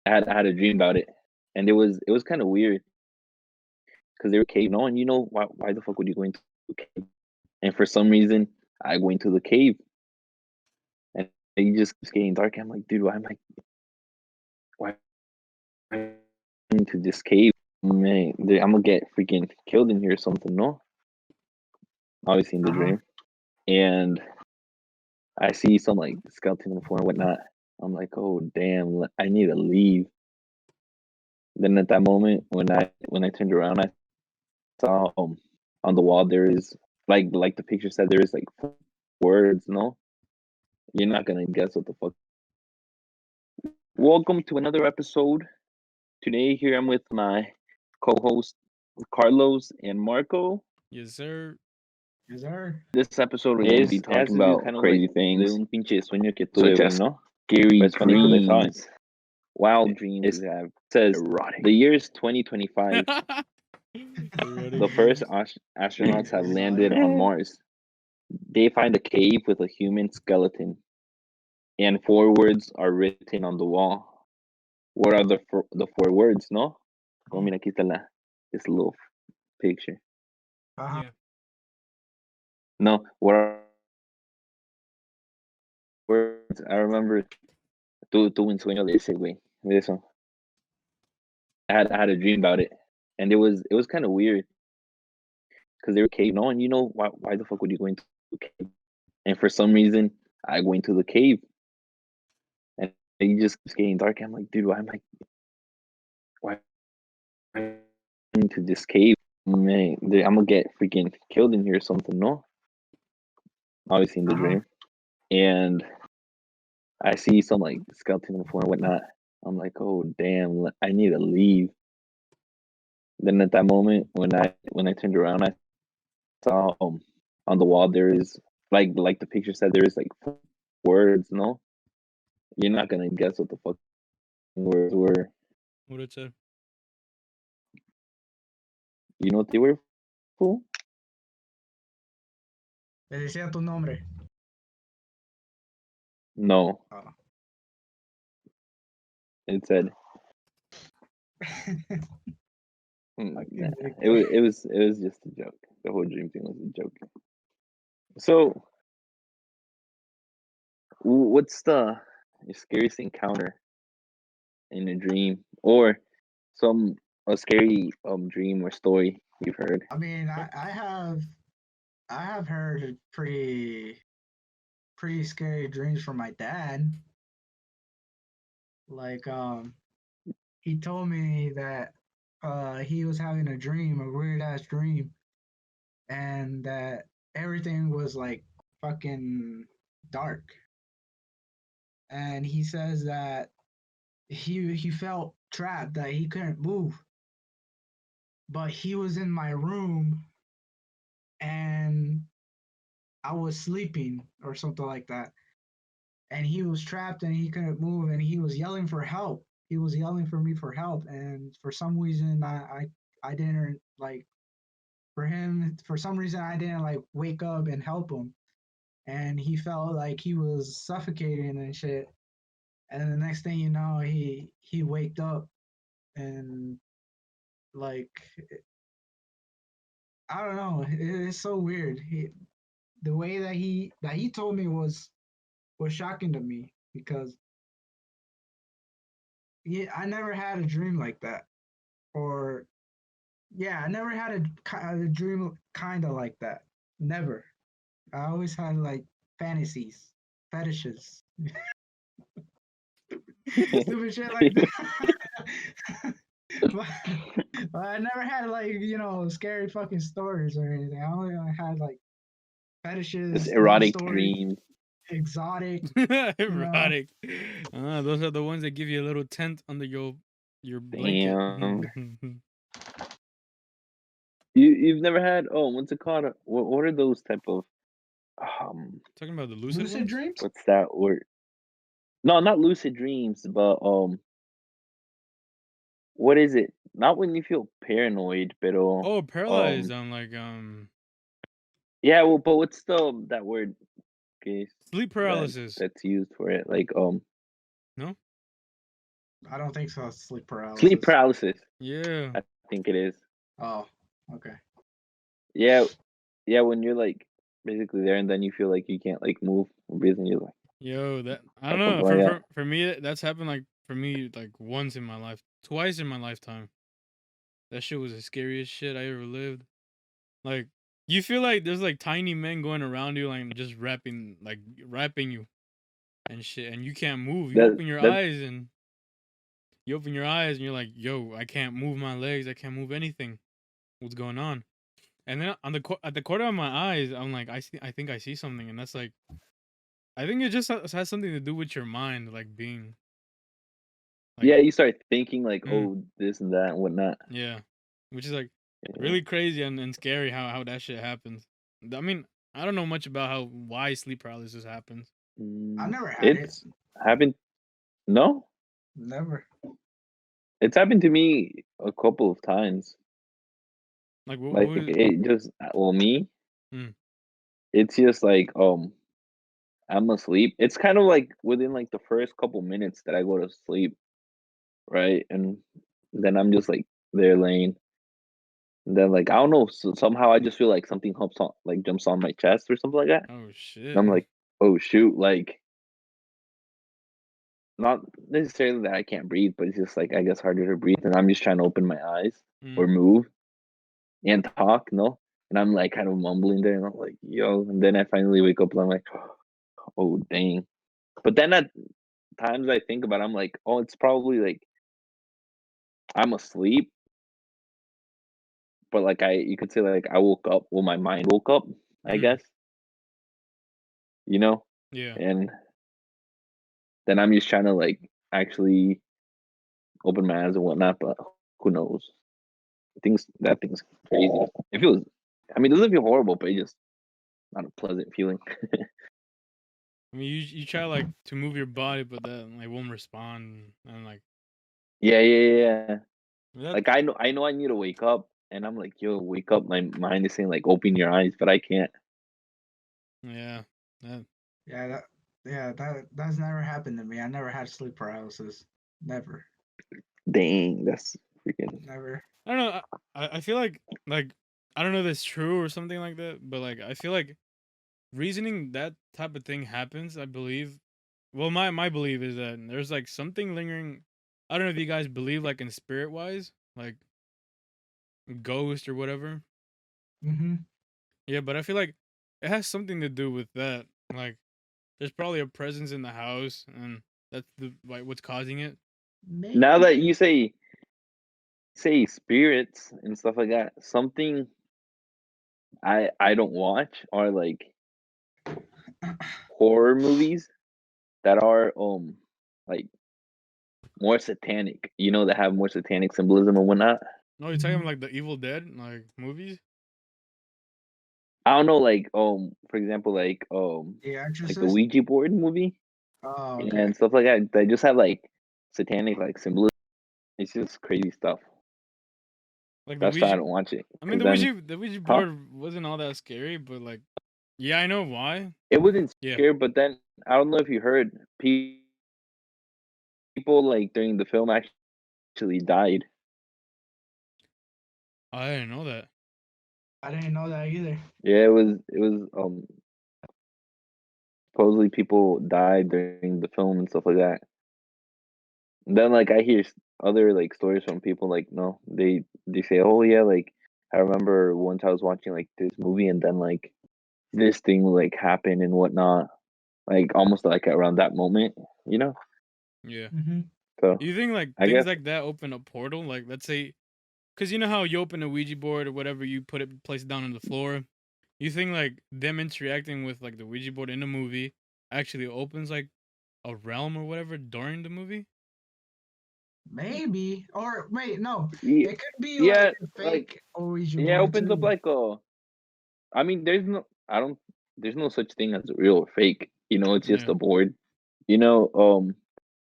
I had a dream about it, and it was kind of weird because they were cave. No, and why the fuck would you go into a cave? And for some reason, I go into the cave, and it just keeps getting dark. I'm like, dude, why am I into this cave? Man, I'm gonna get freaking killed in here or something. No, obviously in the Uh-huh. dream, and I see some like skeleton on the floor and whatnot. I'm like, oh damn, I need to leave. Then at that moment, when I turned around, I saw on the wall there is like the picture said there is like words. No, you're not gonna guess what the fuck. Welcome to another episode. Today here I'm with my co-host Carlos and Marco. Yes, sir. Yes, sir. This episode we're gonna be It has talking to do about kind of like crazy de things un pinche sueño que such tuve, güey, as ¿no? scary But it's funny because I saw it. dreams, wild dreams. It's We have says erotic. the year is 2025. The Erotic first dreams. astronauts have landed Exotic. on Mars. They find a cave with a human skeleton, and four words are written on the wall. What are the four words? No, oh, mira, aquí está this little picture. Uh-huh. Yeah. No, what are words? I remember. Tuve un sueño de ese güey, de eso. I had a dream about it, and it was kind of weird because they were cave. No, and why the fuck would you go into a cave? And for some reason, I go into the cave, and it just keeps getting dark. I'm like, dude, why am I into this cave? Man, I'm gonna get freaking killed in here or something. No, obviously in the Uh-huh. dream, and I see some like skeleton on the floor and whatnot. I'm like, oh damn, I need to leave. Then at that moment, when I turned around, I saw on the wall there is like the picture said there is like words. No, you're not gonna guess what the fuck words were. What it said. You know what they were? Fool? Le decía tu nombre. No, Oh. it said nah, it was just a joke. The whole dream thing was a joke. So, what's the scariest encounter in a dream, or some a scary dream or story you've heard? I mean, I have heard pretty scary dreams from my dad. Like he told me that he was having a dream, a weird ass dream, and that everything was like fucking dark. And he says that he felt trapped, that he couldn't move, but he was in my room and I was sleeping or something like that. And he was trapped and he couldn't move and he was yelling for help. He was yelling for me for help. And for some reason I didn't like for some reason I didn't like wake up and help him. And he felt like he was suffocating and shit. And then the next thing you know, he waked up and like I don't know, it's so weird. The way that he told me was shocking to me because yeah, I never had a dream like that, or yeah, I never had a dream kind of like that. Never. I always had like fantasies, fetishes, stupid shit like that. but, but I never had like scary fucking stories or anything. I only had like Just fetishes, love erotic stories, dreams. exotic. Erotic. Those are the ones that give you a little tent under your blanket. Damn. You've never had what's it called? What are those type of Talking about the lucid Lucid ones? dreams? what's that word? No, not lucid dreams, but what is it? Not when you feel paranoid, but Oh, paralyzed on like yeah, well, but what's that word? Okay, sleep that paralysis. that's used for it. Like No? I don't think so. Sleep Sleep paralysis. paralysis. Yeah. I think it is. Oh, okay. Yeah, yeah. When you're like basically there, and then you feel like you can't like move or breathe, and you're like Yo, that I don't know. something like that. For me, that's happened like for me like once in my life, twice in my lifetime. That shit was the scariest shit I ever lived. Like you feel like there's like tiny men going around you, like just rapping you and shit, and you can't move. That You open your eyes, and you're like, yo, I can't move my legs. I can't move anything. What's going on? And then at the corner of my eyes, I'm like, I think I see something, and that's like, I think it just has something to do with your mind, like being like, yeah. You start thinking like, mm, oh, this and that and whatnot. yeah, which is like Yeah. really crazy and scary how that shit happens. I mean, I don't know much about why sleep paralysis happens. I Mm, never had it. it's happened. No, Never. it's happened to me a couple of times. Like, Like what is, it just well me. mm, It's just like I'm asleep. It's kind of like within like the first couple minutes that I go to sleep, right? And then I'm just like there laying. And then like I don't know, somehow I just feel like something hops on, like jumps on my chest or something like that. oh And shit. I'm like, oh shoot, like not necessarily that I can't breathe, but it's just like I guess harder to breathe, and I'm just trying to open my eyes or Mm, move and talk, no. And I'm like kind of mumbling there, and I'm like, yo. And then I finally wake up, and I'm like, oh dang. But then at times I think about it, I'm like, oh, it's probably like I'm asleep, but like you could say like I woke up, well, my mind woke up, I mm, guess, you know, yeah. and then I'm just trying to like actually open my eyes and whatnot, but who knows? Thing's crazy. It feels, I mean, it doesn't feel horrible, but it just not a pleasant feeling. I mean, you try like to move your body, but that like won't respond, and like Yeah, yeah, yeah, yeah. that. Like I know I need to wake up, and I'm like, yo, wake up. My mind is saying like, open your eyes, but I can't. Yeah, that. Yeah, that's never happened to me. I never had sleep paralysis. Never. Dang, that's freaking. Never. I don't know. I feel like I don't know if that's true or something like that, but like I feel like reasoning that type of thing happens. I believe. Well, my belief is that there's like something lingering. I don't know if you guys believe like in spirit wise, like ghost or whatever. Mm-hmm. Yeah, but I feel like it has something to do with that. Like there's probably a presence in the house, and that's the like what's causing it. Now that Maybe. you say spirits and stuff like that, something I don't watch are like horror movies that are like more satanic, that have more satanic symbolism and whatnot. No, you're talking Mm-hmm. about like the Evil Dead like movies. I don't know, like for example, The like the Exorcist. Ouija board movie Oh, okay. and stuff like that. They just have like satanic like symbolism. It's just crazy stuff. Like the That's why I Ouija. don't watch it. I mean, Cause then, The Ouija huh? board wasn't all that scary, but like, yeah, I know why. It wasn't Yeah, scary, but then I don't know if you heard people like during the film actually died. I didn't know that. I didn't know that either. Yeah, it was supposedly people died during the film and stuff like that. And then like I hear other like stories from people like no, they say, oh yeah, like I remember once I was watching like this movie and then like this thing like happened and whatnot, like almost like around that moment, you know. Yeah. Mm-hmm. So You think like I things guess like that open a portal? Like, let's say, because you know how you open a Ouija board or whatever, you place it down on the floor. You think like them interacting with like the Ouija board in the movie actually opens like a realm or whatever during the movie? Maybe. Or wait, no. yeah, It could be like yeah, a like fake Ouija yeah, it board opens up too. like I mean, there's no such thing as real or fake. It's just Yeah. a board. You know,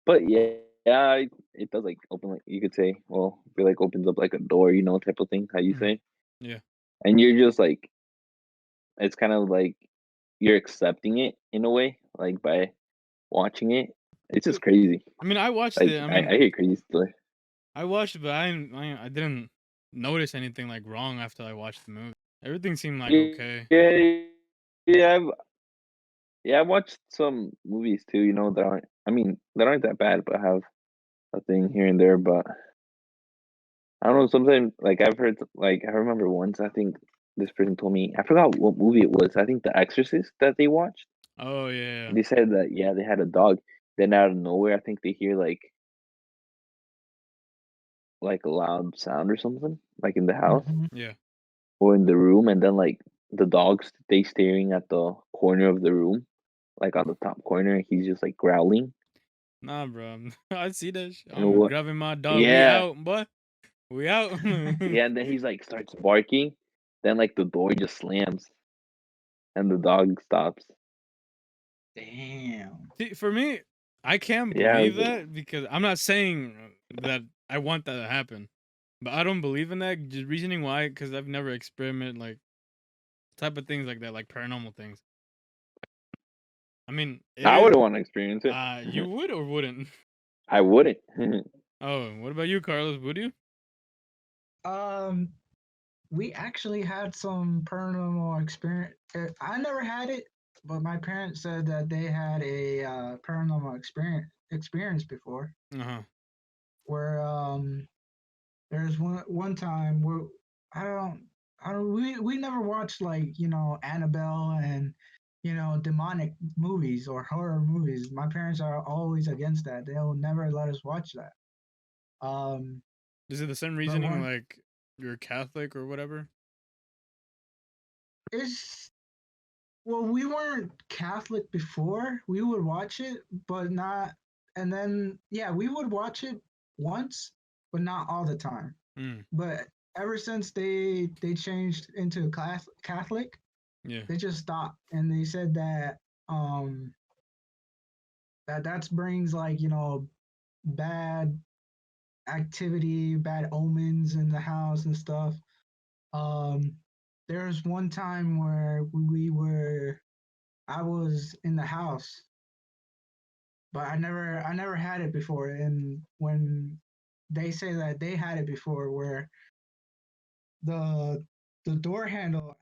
but yeah, it does like open like you could say. Well, I feel like opens up like a door, type of thing. How you Mm, say, yeah. and you're just like it's kind of like you're accepting it in a way, like by watching it. It's just crazy. I mean, I watched Like it. I I mean, hear crazy story. I watched it, but I didn't notice anything like wrong after I watched the movie. Everything seemed like okay. Yeah, yeah, yeah. I've watched some movies too. You know that aren't. I mean, that aren't that bad, but have a thing here and there. But I don't know. Sometimes, like I've heard, like I remember once. I think this person told me. I forgot what movie it was. I think The Exorcist that they watched. Oh yeah, They said that yeah, they had a dog. Then out of nowhere, I think they hear like a loud sound or something, like in the house Mhm. yeah. or in the room, and then like the dog's they staring at the corner of the room, like on the top corner, and he's just like growling. Nah, bro. I see that. And I'm what? grabbing my dog. We Yeah, out, boy. We out. yeah. And then he's like starts barking. Then like the door just slams, and the dog stops. Damn. See, for me, I can't Yeah, believe that because I'm not saying that I want that to happen, but I don't believe in that. Just reasoning why, because I've never experimented like type of things like that, like paranormal things. I mean, it I is. wouldn't want to experience it. You would or wouldn't? I wouldn't. Oh, what about you, Carlos? Would you? Um, we actually had some paranormal experience. I never had it, but my parents said that they had a paranormal experience before, Uh huh. where there's one time where I don't we never watched like Annabelle and demonic movies or horror movies. My parents are always against that. They'll never let us watch that. Um, Is it the same but reasoning one like you're Catholic or whatever? is well, we weren't Catholic before. We would watch it, but not. And then yeah, we would watch it once, but not all the time. Mm, But ever since they changed into Catholic, yeah. they just stopped, and they said that that brings like bad activity, bad omens in the house and stuff. Um, there was one time where I was in the house, but I never had it before. And when they say that they had it before, where the the door handle